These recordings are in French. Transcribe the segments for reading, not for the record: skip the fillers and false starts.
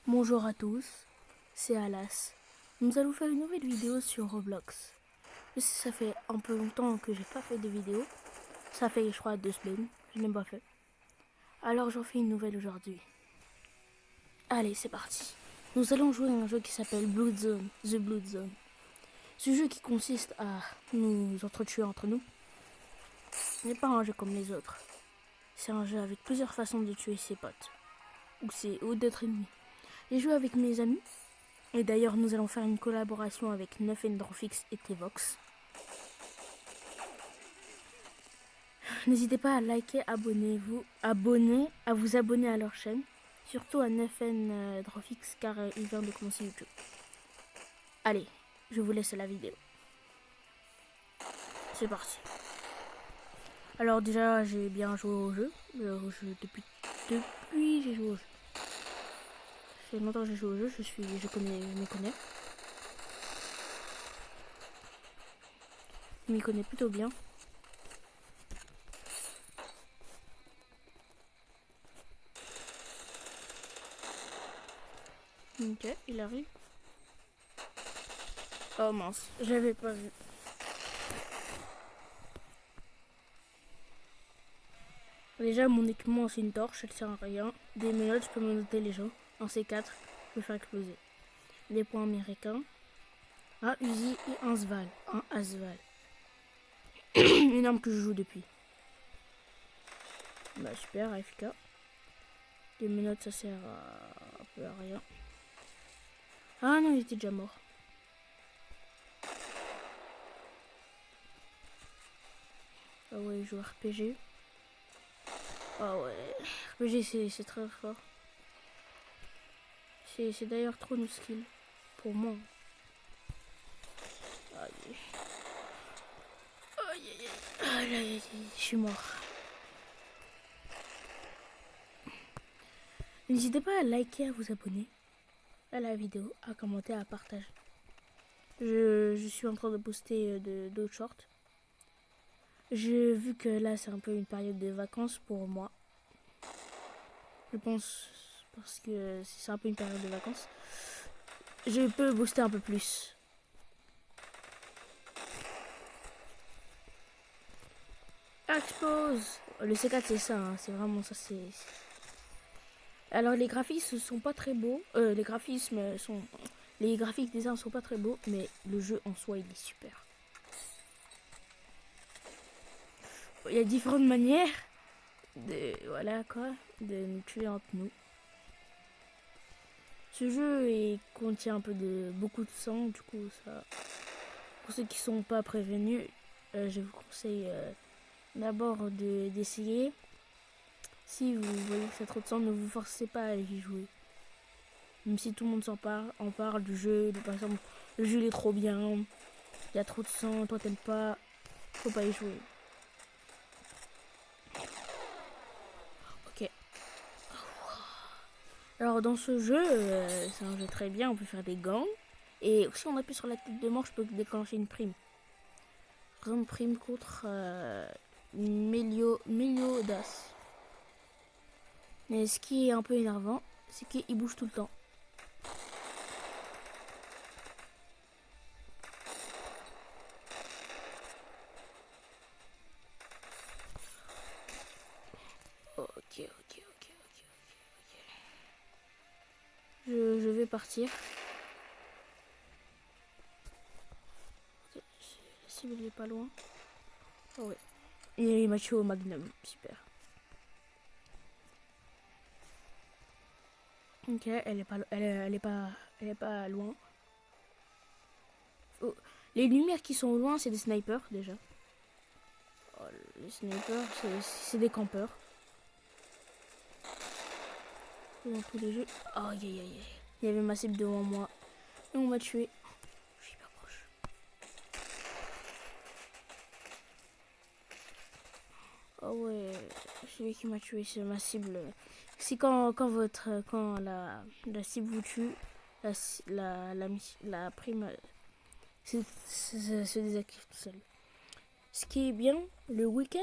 Bonjour à tous, c'est Alas. Nous allons faire une nouvelle vidéo sur Roblox. Je sais, ça fait un peu longtemps que j'ai pas fait de vidéo. Ça fait, je crois, 2 semaines. Je n'ai pas fait. Alors j'en fais une nouvelle aujourd'hui. Allez, c'est parti. Nous allons jouer à un jeu qui s'appelle Blood Zone, The Blood Zone. Ce jeu qui consiste à nous entretuer entre nous n'est pas un jeu comme les autres. C'est un jeu avec plusieurs façons de tuer ses potes ou d'autres ennemis. J'ai joué avec mes amis. Et d'ailleurs, nous allons faire une collaboration avec Neufendorfix et Tevox. N'hésitez pas à liker, à vous abonner à leur chaîne. Surtout à Neufendorfix car il vient de commencer YouTube. Allez, je vous laisse la vidéo. C'est parti. Alors déjà, j'ai bien joué au jeu. Depuis j'ai joué au jeu. Ça fait longtemps que j'ai joué au jeu, je m'y connais. Je m'y connais plutôt bien. Ok, il arrive. Oh mince, j'avais pas vu. Déjà, mon équipement, c'est une torche, elle sert à rien. Des menottes, je peux menotter les gens. Un C4, je peux faire exploser. Des points américains. Un Uzi et un Sval. Un Asval. Une arme que je joue depuis. Bah super, AFK. Des menottes, ça sert un peu à rien. Ah non, il était déjà mort. Ah ouais, il joue RPG. Ah ouais, RPG c'est très fort. C'est d'ailleurs trop nos skills. Pour moi. Aïe. Aïe aïe aïe. Aïe aïe, je suis mort. N'hésitez pas à liker, à vous abonner à la vidéo, à commenter, à partager. Je suis en train de poster d'autres shorts. J'ai vu que là c'est un peu une période de vacances pour moi. Je pense parce que c'est un peu une période de vacances. Je peux booster un peu plus. Expose. Le C4 c'est ça, hein, c'est vraiment ça. Alors les graphismes sont pas très beaux. Les graphiques des uns sont pas très beaux, mais le jeu en soi il est super. Il y a différentes manières de nous tuer entre nous. Ce jeu contient un peu beaucoup de sang, du coup ça. Pour ceux qui sont pas prévenus, je vous conseille d'abord d'essayer. Si vous voyez que c'est trop de sang, ne vous forcez pas à y jouer. Même si tout le monde en parle du jeu, par exemple, le jeu il est trop bien, il y a trop de sang, toi t'aimes pas, faut pas y jouer. Ok. Alors dans ce jeu, c'est un jeu très bien, on peut faire des gangs. Et si on appuie sur la tête de mort, je peux déclencher une prime. Par exemple, prime contre Meliodas. Mais ce qui est un peu énervant, c'est qu'il bouge tout le temps. Ok. Je vais partir. La cible elle est pas loin. Oh ouais. Et il m'a tué au magnum, super. Ok, elle est pas loin. Oh. Les lumières qui sont loin, c'est des snipers déjà. Oh, les snipers, c'est des campeurs. Dans tous les jeux. Oh, aïe. Il y avait ma cible devant moi. Et on m'a tué. Je suis hyper proche. Oh ouais, celui qui m'a tué, c'est ma cible. C'est quand la cible vous tue, la prime se désactive tout seul. Ce qui est bien, le week-end,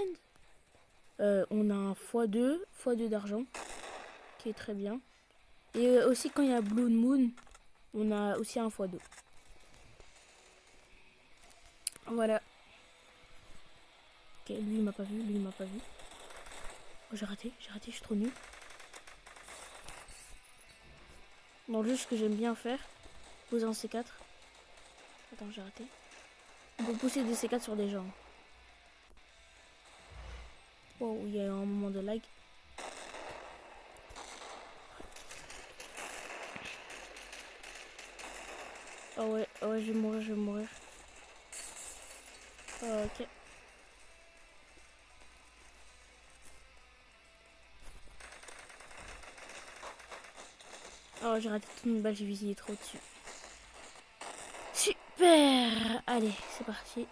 on a un x2 d'argent, qui est très bien. Et aussi quand il y a Blue Moon, on a aussi un x2. Voilà. Ok, lui il m'a pas vu, lui il m'a pas vu. Oh, j'ai raté, je suis trop nul. Non, juste ce que j'aime bien faire, poser un C4. Attends, j'ai raté. On peut pousser des C4 sur des gens. Wow, il y a un moment de lag. Oh ouais, je vais mourir. Ok. Oh, j'ai raté toute une balle, j'ai visé trop dessus. Super. Allez, c'est parti.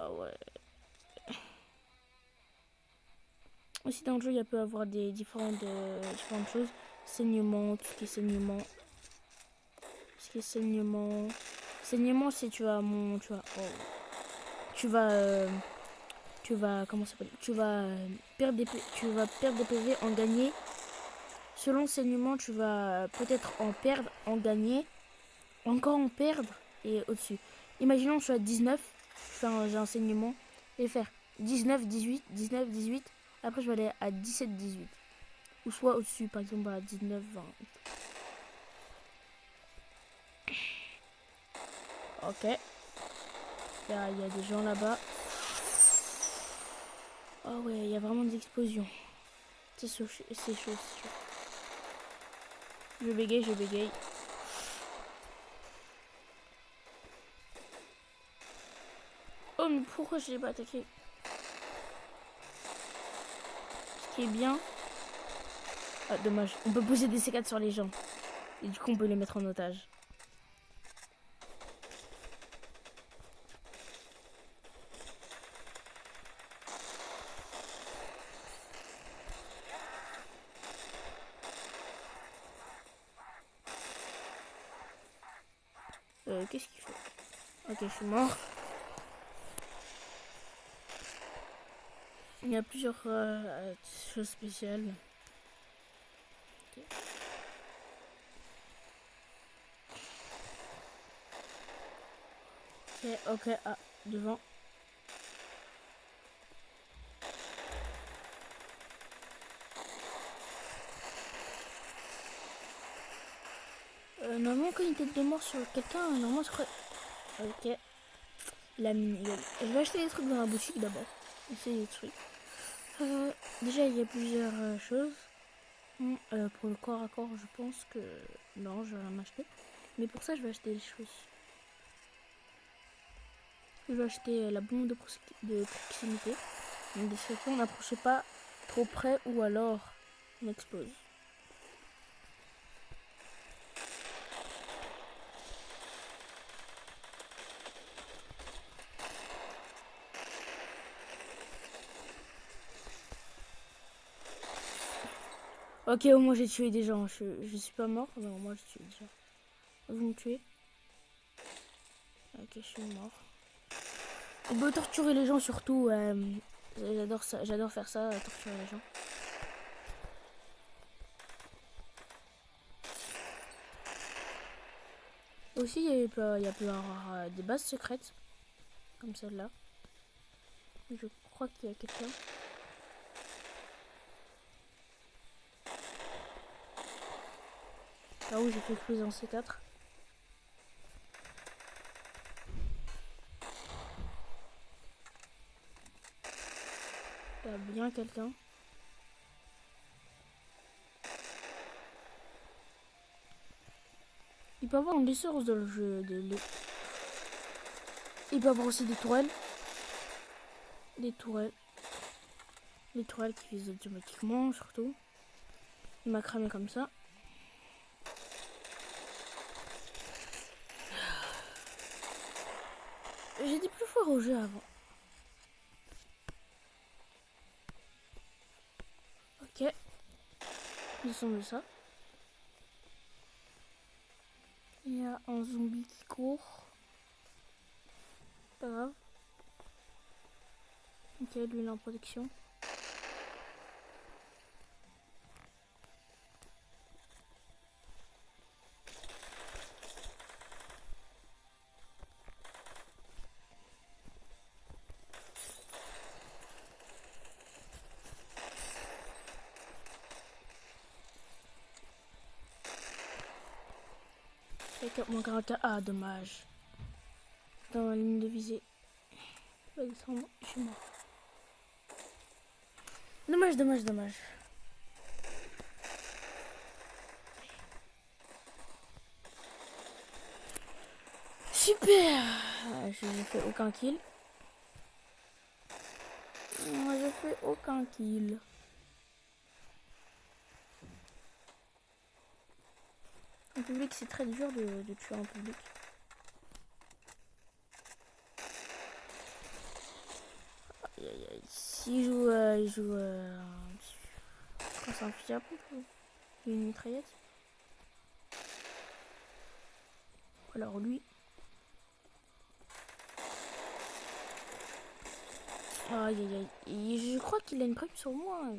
Oh ouais. Aussi dans le jeu, il peut y avoir des différentes choses. Saignement, tout ce qui est saignement. Ce qui est saignement. Saignement, c'est tu vas comment ça s'appelle, tu vas perdre des PV, en gagner. Selon saignement, tu vas peut-être en perdre, en gagner, encore en perdre et au-dessus. Imaginons que je suis à 19, j'ai un saignement et faire 19, 18, 19, 18. Après, je vais aller à 17, 18. Ou soit au-dessus, par exemple à 19, 20. Ok. Il y a des gens là-bas. Oh ouais, il y a vraiment des explosions. C'est chaud, c'est chaud. Je bégaye. Oh, mais pourquoi je l'ai pas attaqué? Ce qui est bien. Ah, dommage. On peut poser des C4 sur les gens. Et du coup, on peut les mettre en otage. Qu'est-ce qu'il faut? Ok, je suis mort. Il y a plusieurs choses spéciales. Ok, ah, devant. Normalement, quand il y a une tête de mort sur quelqu'un, normalement, je crois. Ok. La mini-gueule. Je vais acheter des trucs dans la boutique d'abord. Essayer des trucs. Déjà, il y a plusieurs choses. Pour le corps à corps, je pense que. Non, je vais rien acheter. Mais pour ça, je vais acheter des choses. Je vais acheter la bombe de proximité. Donc, on n'approchez pas trop près ou alors on explose. Ok, au moins j'ai tué des gens. Je suis pas mort, mais au moins j'ai tué des gens. Vous me tuez? Ok, je suis mort. On peut torturer les gens surtout. J'adore ça, j'adore faire ça, torturer les gens. Aussi, il peut y avoir des bases secrètes, comme celle-là. Je crois qu'il y a quelqu'un. Ah oui, j'ai fait exploser en C4. Il y a bien quelqu'un. Il peut y avoir des sources dans le jeu. Il peut y avoir aussi des tourelles. Des tourelles. Les tourelles qui visent automatiquement, surtout. Il m'a cramé comme ça. J'étais plus fort au jeu avant. Ok. Ils sont de ça. Il y a un zombie qui court. Pas grave. Ok, lui il est en protection. Avec mon caractère. Ah, dommage. Dans la ligne de visée. Je vais descendre, je suis mort. Dommage, dommage, dommage. Super. J'ai fait aucun kill. J'ai fait aucun kill. En public, c'est très dur de tuer en public. Aïe, aïe, aïe. Il joue je crois que c'est un fusil à pompe ou une mitraillette. Alors lui. Aïe, aïe, aïe. Et je crois qu'il a une prime sur moi.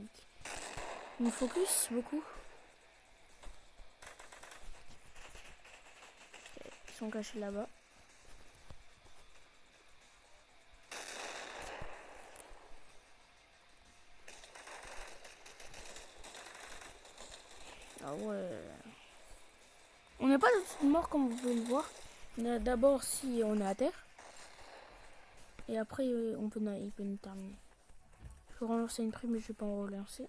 Il me focus beaucoup. Okay, ils sont cachés là-bas. Ah ouais. On n'est pas mort comme vous pouvez le voir. D'abord si on est à terre. Et après il peut nous terminer. Je vais relancer une prime mais je vais pas en relancer.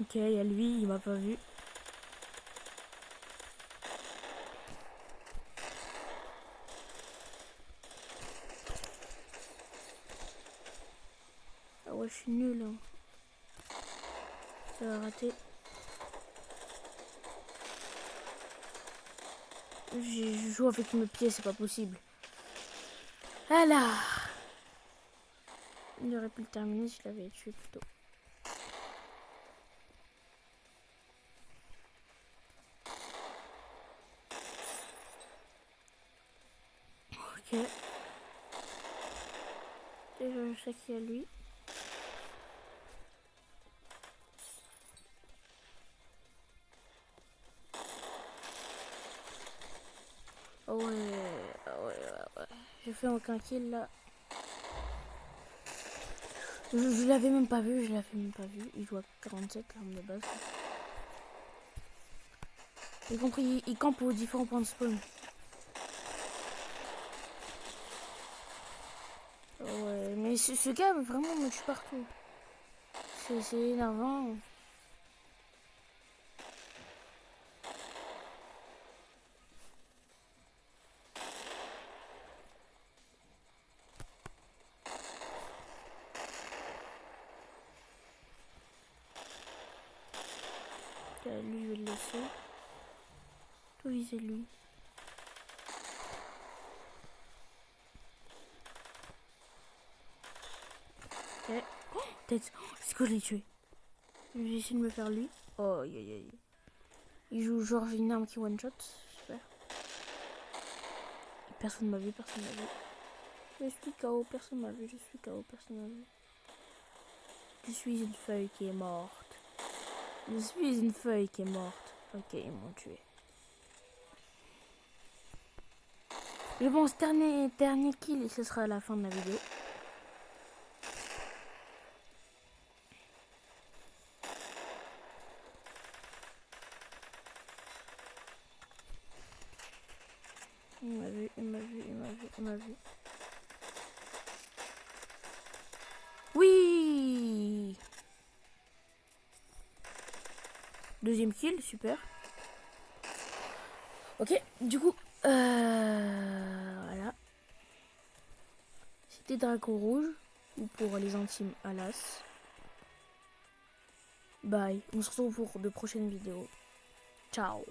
Ok, il y a lui, il m'a pas vu. Ah ouais, je suis nul. Hein. Ça va rater. Je joue avec mes pieds, c'est pas possible. Alors. Il aurait pu le terminer si je l'avais tué plus tôt. Ok. Déjà, je sais qu'il y a lui. Oh ouais, oh ouais, ouais. J'ai fait aucun kill là. Je l'avais même pas vu, Il joue à 47 l'arme de base. J'ai compris, il campe aux différents points de spawn. Oh ouais, mais ce gars vraiment me tue partout. C'est énervant. Lui, je vais le laisser. Tout viser lui. Ok. Oh, tête. Oh, est-ce que je l'ai tué? Je vais essayer de me faire lui. Oh, aïe aïe aïe. Il joue genre une arme qui one shot. Super. Personne m'a vu, personne m'a vu. Je suis KO, personne m'a vu. Je suis KO, personne m'a vu. Je suis une feuille qui est morte. Je suis une feuille qui est morte. Ok, ils m'ont tué. Je pense dernier kill et ce sera à la fin de la vidéo. Il m'a vu, il m'a vu, il m'a vu, il m'a vu. Oui! Deuxième kill, super. Ok, du coup, voilà. C'était Dragon Rouge, ou pour les intimes, Alas. Bye, on se retrouve pour de prochaines vidéos. Ciao!